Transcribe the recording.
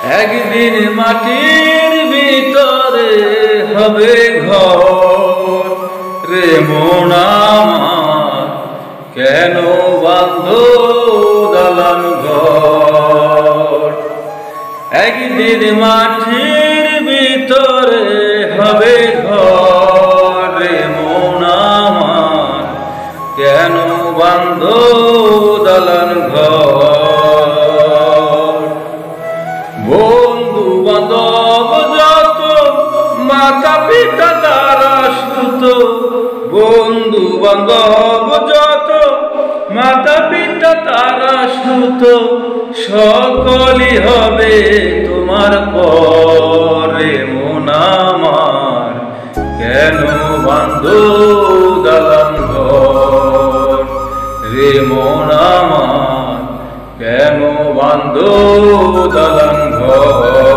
একদিন মাটির ভিতরে হবে ঘর রে মন আমার, কেন বাঁধো দালান ঘর। একদিন মাটির ভিতরে হবে ঘর রে মন আমার, কেন বাঁধো দালান ঘর। বন্ধু বান্ধব যত মাতা পিতা তারা সুত, বন্ধু বান্ধব যত মাতা পিতা তারা সুত, সকলই হবে তোমার পরে মন আমার, কেন বাঁধো দালান ঘর রে মন আমার, কেন বাঁধো দালান ঘর।